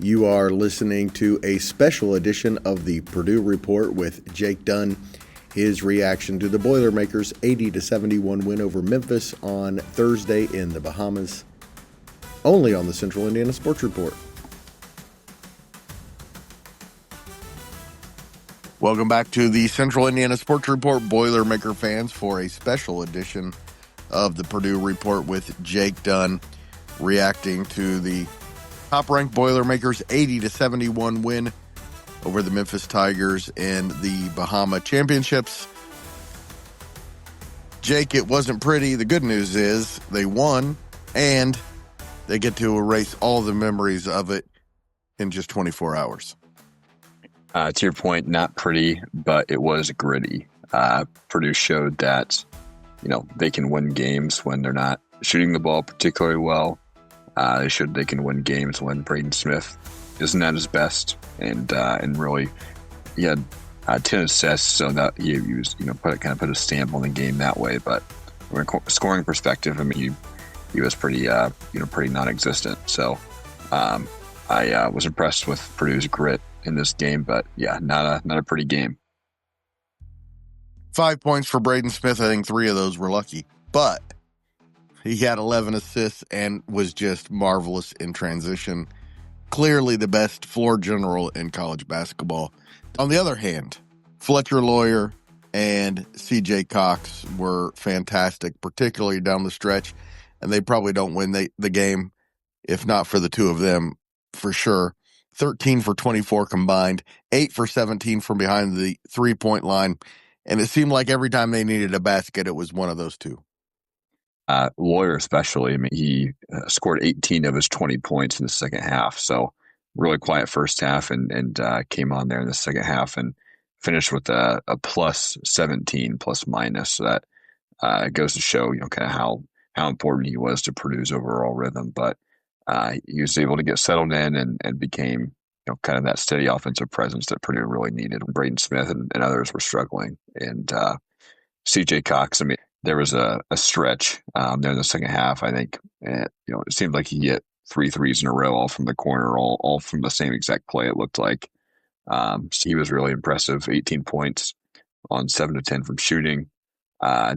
You are listening to a special edition of the Purdue Report with Jake Dunn. His reaction to the Boilermakers' 80-71 win over Memphis on Thursday in the Bahamas. Only on the Central Indiana Sports Report. Welcome back to the Central Indiana Sports Report, Boilermaker fans, for a special edition of the Purdue Report with Jake Dunn, reacting to the top-ranked Boilermakers' 80-71 win over the Memphis Tigers in the Bahama Championships. Jake, it wasn't pretty. The good news is they won, and they get to erase all the memories of it in just 24 hours. To your point, not pretty, but it was gritty. Purdue showed that, they can win games when they're not shooting the ball particularly well. They showed they can win games when Braden Smith isn't at his best, and really, he had 10 assists, so that he was, put a stamp on the game that way. But from a scoring perspective, he was pretty non-existent. So I was impressed with Purdue's grit in this game, but yeah, not a pretty game. 5 points for Braden Smith. I think 3 of those were lucky, but he had 11 assists and was just marvelous in transition. Clearly the best floor general in college basketball. On the other hand, Fletcher Lawyer and CJ Cox were fantastic, particularly down the stretch, and they probably don't win the game if not for the two of them, for sure. 13 for 24 combined, 8 for 17 from behind the three-point line, and it seemed like every time they needed a basket, it was one of those two. Lawyer especially, he scored 18 of his 20 points in the second half, so really quiet first half, and came on there in the second half and finished with a plus 17 plus minus. So that goes to show, kind of how important he was to Purdue's overall rhythm. But he was able to get settled in and became, kind of that steady offensive presence that Purdue really needed when Braden Smith and others were struggling. And CJ Cox, there was a stretch there in the second half. I think, it seemed like he hit 3 threes in a row, all from the corner, all from the same exact play, it looked like. So he was really impressive. 18 points on 7 to 10 from shooting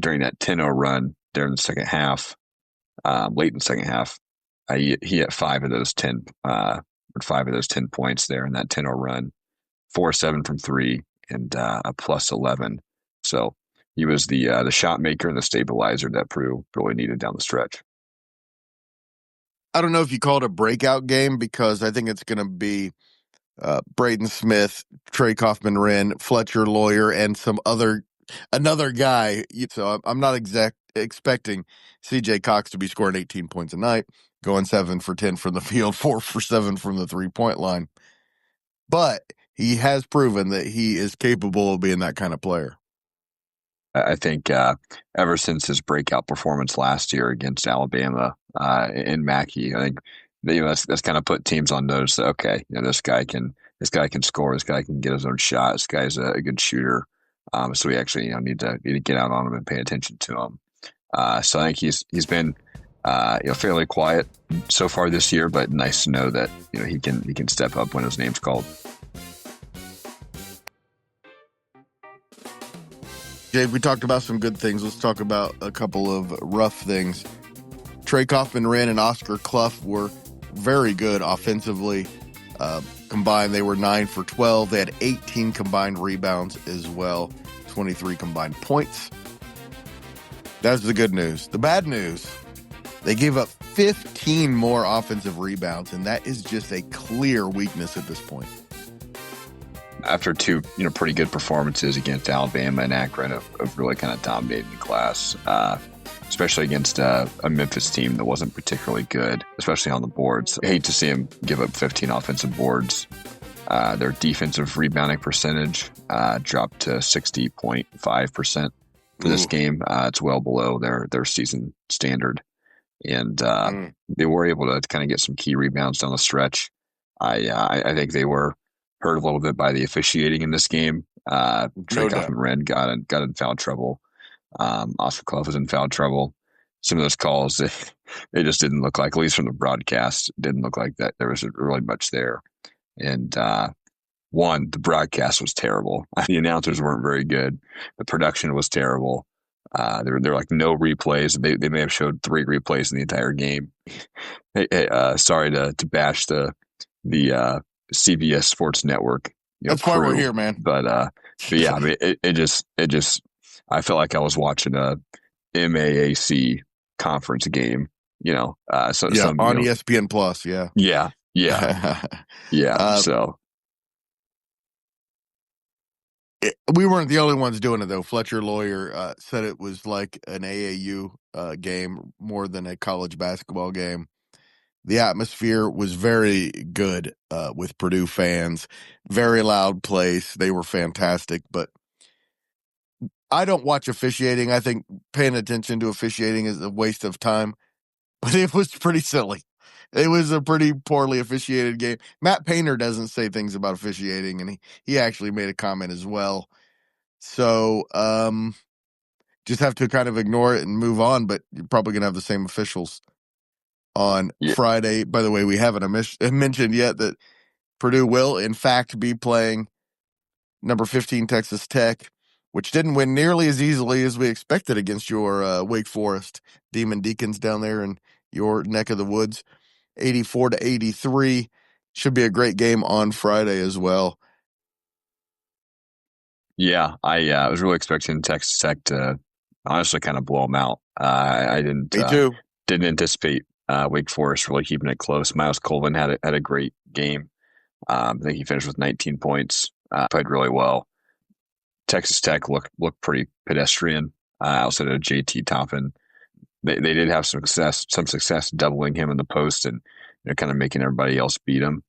during that 10-0 run there in the second half, late in the second half. He hit 5 of those 10 points there in that 10-0 run, 4-7 from 3, and a plus 11. So he was the shot maker and the stabilizer that Purdue really needed down the stretch. I don't know if you call it a breakout game, because I think it's going to be Braden Smith, Trey Kaufman-Renn, Fletcher Lawyer, and another guy. So I'm not expecting CJ Cox to be scoring 18 points a night, going 7 for 10 from the field, 4 for 7 from the three-point line. But he has proven that he is capable of being that kind of player. I think ever since his breakout performance last year against Alabama in Mackey, I think that's kind of put teams on notice that, okay, this guy can score, this guy can get his own shot, this guy's a good shooter. So we actually need to get out on him and pay attention to him. So I think he's been fairly quiet so far this year, but nice to know that he can step up when his name's called. Jay, we talked about some good things. Let's talk about a couple of rough things. Trey Kaufman-Renn and Oscar Clough were very good offensively. Combined, they were 9 for 12. They had 18 combined rebounds as well, 23 combined points. That's the good news. The bad news, they gave up 15 more offensive rebounds, and that is just a clear weakness at this point. After 2, pretty good performances against Alabama and Akron of really kind of dominating the glass, especially against a Memphis team that wasn't particularly good, especially on the boards. I hate to see them give up 15 offensive boards. Their defensive rebounding percentage dropped to 60.5% for this game. It's well below their season standard. And they were able to kind of get some key rebounds down the stretch. I think they were hurt a little bit by the officiating in this game. Trey Kaufman-Renn got in foul trouble. Oscar Clough was in foul trouble. some of those calls, it just didn't look like, at least from the broadcast, didn't look like that there was really much there. And one, the broadcast was terrible. The announcers weren't very good. The production was terrible. There were like no replays. They may have showed 3 replays in the entire game. Sorry to bash the CBS Sports Network, That's why we're crew, here, man. but yeah, I mean, it just I felt like I was watching a MAAC conference game. So Yeah, some on ESPN Plus. Yeah. yeah, yeah, yeah. So We weren't the only ones doing it, though. Fletcher Lawyer said it was like an AAU game more than a college basketball game. The atmosphere was very good with Purdue fans. Very loud place. They were fantastic. But I don't watch officiating. I think paying attention to officiating is a waste of time. But it was pretty silly. It was a pretty poorly officiated game. Matt Painter doesn't say things about officiating, and he actually made a comment as well. So just have to kind of ignore it and move on, but you're probably going to have the same officials on yeah, Friday. By the way, we haven't mentioned yet that Purdue will, in fact, be playing number 15 Texas Tech, which didn't win nearly as easily as we expected against your Wake Forest Demon Deacons down there in your neck of the woods. 84-83. Should be a great game on Friday as well. yeah. I was really expecting Texas Tech to honestly kind of blow them out. I didn't Me too. didn't anticipate Wake Forest really keeping it close. Miles Colvin had a great game. I think he finished with 19 points. Played really well. Texas Tech looked pretty pedestrian outside of JT Toppin. They did have some success doubling him in the post and kind of making everybody else beat him.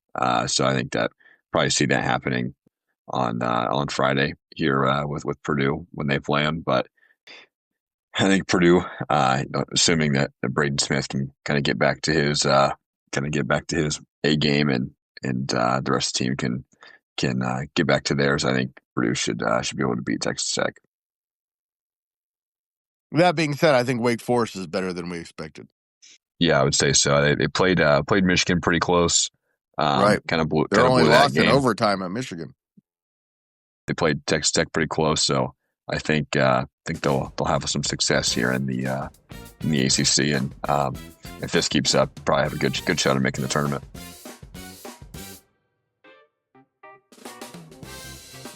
So I think that probably see that happening on Friday here with Purdue when they play them. But I think Purdue, assuming that Braden Smith can kind of get back to his A game and the rest of the team can get back to theirs, I think Purdue should be able to beat Texas Tech. That being said, I think Wake Forest is better than we expected. Yeah, I would say so. They played Michigan pretty close. Right. Kind of blew They're only that lost in game. overtime at Michigan. They played Texas Tech pretty close, so I think they'll have some success here in the ACC, and if this keeps up, probably have a good shot at making the tournament.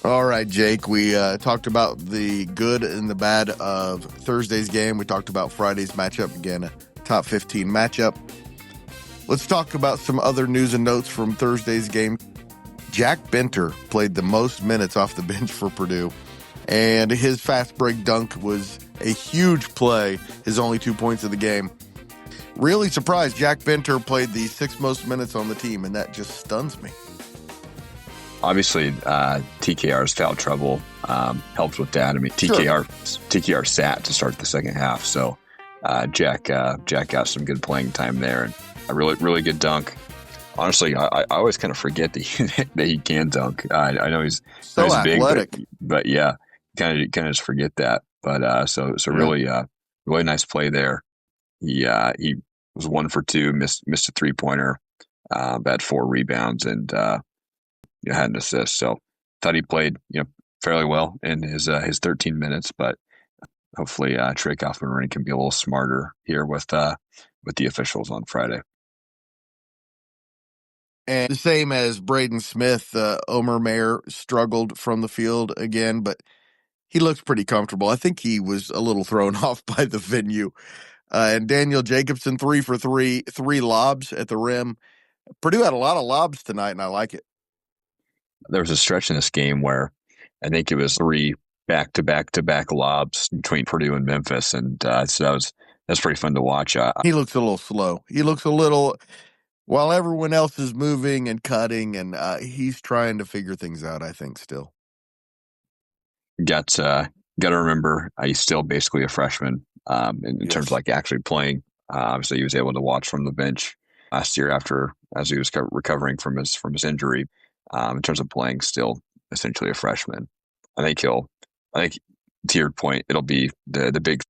All right, Jake, we talked about the good and the bad of Thursday's game. We talked about Friday's matchup, again, a top 15 matchup. Let's talk about some other news and notes from Thursday's game. Jack Benter played the most minutes off the bench for Purdue, and his fast break dunk was a huge play, his only 2 points of the game. Really surprised Jack Benter played the 6th most minutes on the team, and that just stuns me. Obviously, TKR's foul trouble helped with that. I mean, TKR sat to start the second half, so Jack got some good playing time there, and a really good dunk. Honestly, I always kind of forget that he can dunk. I know he's so athletic, big, but yeah, kind of just forget that. But so really nice play there. He was 1 for 2, missed a 3-pointer, had 4 rebounds, and had an assist. So thought he played fairly well in his 13 minutes, but hopefully Trey Kaufman can be a little smarter here with the officials on Friday. And the same as Braden Smith, Omer Mayer struggled from the field again, but he looked pretty comfortable. I think he was a little thrown off by the venue. And Daniel Jacobson, 3 for 3, 3 lobs at the rim. Purdue had a lot of lobs tonight, and I like it. There was a stretch in this game where I think it was 3 back-to-back lobs between Purdue and Memphis, and so that's pretty fun to watch. He looks a little slow. He looks a little, while everyone else is moving and cutting, and he's trying to figure things out, I think, still. Got to remember he's still basically a freshman in terms of like actually playing. Obviously, he was able to watch from the bench last year as he was recovering from his injury. In terms of playing, still essentially a freshman. I think to your point, it'll be the big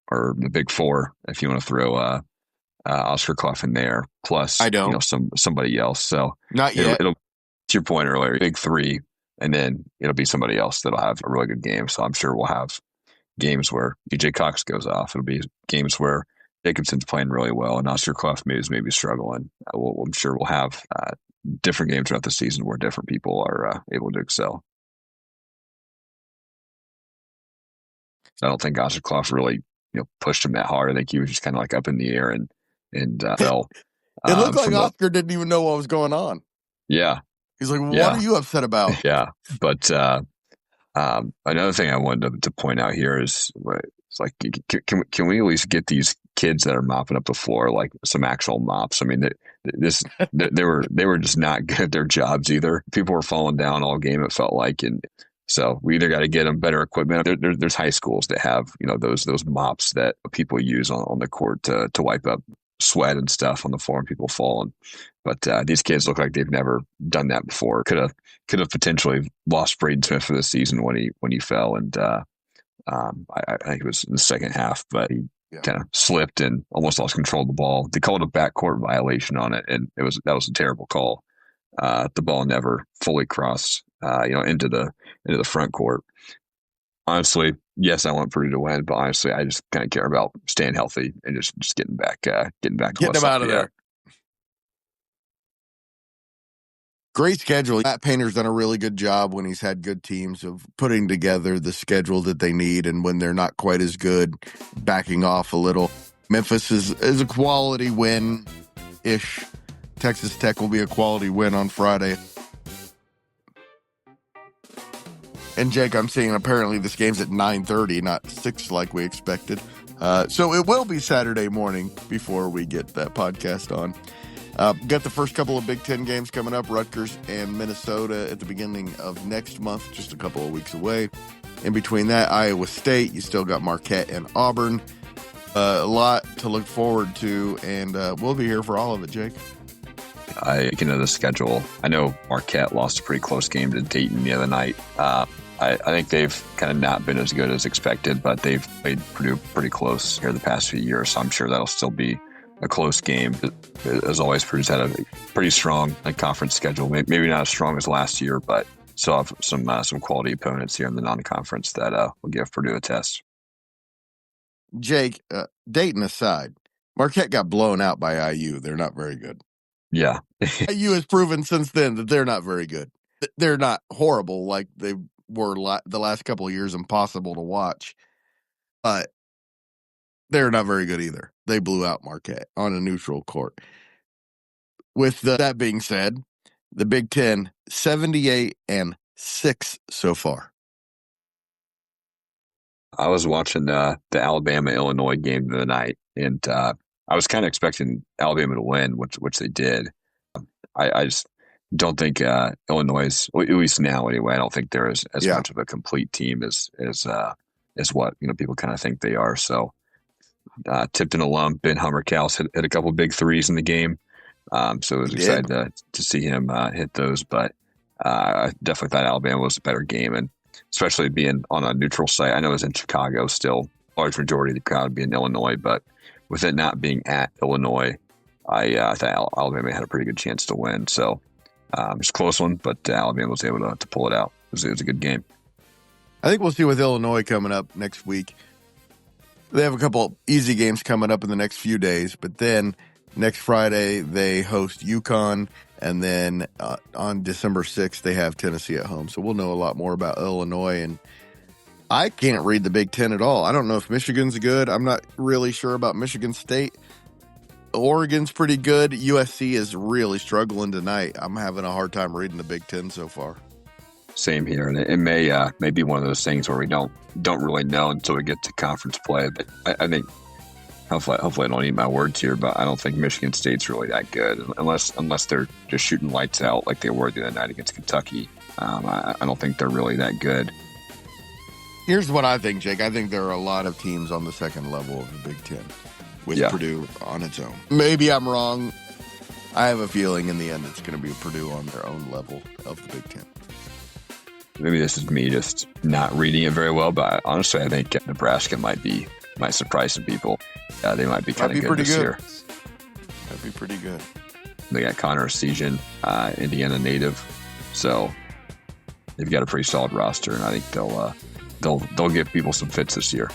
or the Big Four, if you want to throw Oscar Clough in there, plus I don't. somebody else. So Not yet. it'll to your point earlier, Big Three, and then it'll be somebody else that'll have a really good game. So I'm sure we'll have games where DJ Cox goes off. It'll be games where Jacobson's playing really well and Oscar Clough maybe struggling. I'm sure we'll have different games throughout the season where different people are able to excel. So I don't think Oscar Clough really pushed him that hard. I think he was just kind of like up in the air and fell. It looked like Oscar didn't even know what was going on. Yeah. He's like, what are you upset about? Yeah. But another thing I wanted to point out here is it's like, can we at least get these kids that are mopping up the floor like some actual mops? I mean, they were just not good at their jobs either. People were falling down all game, it felt like, and so we either got to get them better equipment. There's high schools that have those mops that people use on the court to wipe up sweat and stuff on the floor and people falling. But these kids look like they've never done that before. Could have potentially lost Braden Smith for the season when he fell, and I think it was in the second half, but he kind of slipped and almost lost control of the ball. They called a backcourt violation on it, and that was a terrible call. The ball never fully crossed into the front court. Honestly, yes, I want Purdue to win, but honestly, I just kind of care about staying healthy and just getting back to them out of there. Great schedule. Matt Painter's done a really good job when he's had good teams of putting together the schedule that they need, and when they're not quite as good, backing off a little. Memphis is a quality win-ish. Texas Tech will be a quality win on Friday. And Jake, I'm seeing apparently this game's at 9:30, not 6 like we expected. So it will be Saturday morning before we get that podcast on. Got the first couple of Big Ten games coming up, Rutgers and Minnesota at the beginning of next month, just a couple of weeks away. In between that, Iowa State, you still got Marquette and Auburn. A lot to look forward to, and we'll be here for all of it, Jake. I know the schedule. I know Marquette lost a pretty close game to Dayton the other night. I think they've kind of not been as good as expected, but they've played Purdue pretty close here the past few years, so I'm sure that'll still be a close game. As always, Purdue's had a pretty strong conference schedule. Maybe not as strong as last year, but still have some quality opponents here in the non-conference that will give Purdue a test. Jake, Dayton aside, Marquette got blown out by IU. They're not very good. Yeah. IU has proven since then that they're not very good. They're not horrible like they were the last couple of years, impossible to watch. But they're not very good either. They blew out Marquette on a neutral court. With that being said, the Big Ten, 78-6 so far. I was watching the Alabama-Illinois game the other night, and I was kind of expecting Alabama to win, which they did. I just don't think Illinois, at least now anyway, I don't think they're as much of a complete team as what people kind of think they are. So Tipton alum Ben Hummerkaus hit a couple big threes in the game, so I was excited to see him hit those. But I definitely thought Alabama was a better game, and especially being on a neutral site. I know it was in Chicago, still large majority of the crowd would be in Illinois, but with it not being at Illinois, I thought Alabama had a pretty good chance to win. So it's a close one, but Alabama was able to pull it out. It was a good game. I think we'll see with Illinois coming up next week. They have a couple easy games coming up in the next few days, but then next Friday they host UConn, and then on December 6th they have Tennessee at home. So we'll know a lot more about Illinois, and I can't read the Big Ten at all. I don't know if Michigan's good. I'm not really sure about Michigan State. Oregon's pretty good. USC is really struggling tonight. I'm having a hard time reading the Big Ten so far. Same here, and it may be one of those things where we don't really know until we get to conference play. But I think hopefully I don't eat my words here, but I don't think Michigan State's really that good unless they're just shooting lights out like they were the other night against Kentucky. I don't think they're really that good. Here's what I think, Jake. I think there are a lot of teams on the second level of the Big Ten with Purdue on its own. Maybe I'm wrong. I have a feeling in the end it's going to be Purdue on their own level of the Big Ten. Maybe this is me just not reading it very well, but honestly, I think Nebraska might be might surprise some people. They might be kind of good this year. That'd be pretty good. They got Connor Essegian, Indiana native, so they've got a pretty solid roster, and I think they'll give people some fits this year.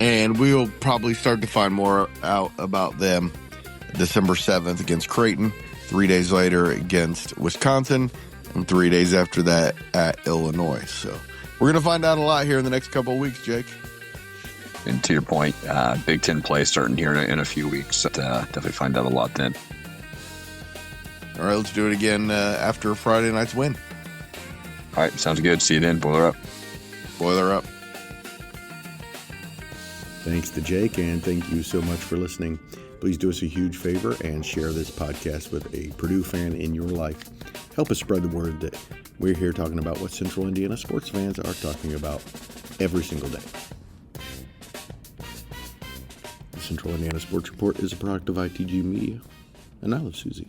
And we'll probably start to find more out about them December 7th against Creighton, 3 days later against Wisconsin, and 3 days after that at Illinois. So we're going to find out a lot here in the next couple of weeks, Jake. And to your point, Big Ten play starting here in a few weeks. So definitely find out a lot then. All right, let's do it again after Friday night's win. All right, sounds good. See you then. Boiler up. Boiler up. Thanks to Jake, and thank you so much for listening. Please do us a huge favor and share this podcast with a Purdue fan in your life. Help us spread the word that we're here talking about what Central Indiana sports fans are talking about every single day. The Central Indiana Sports Report is a product of ITG Media, and I love Susie.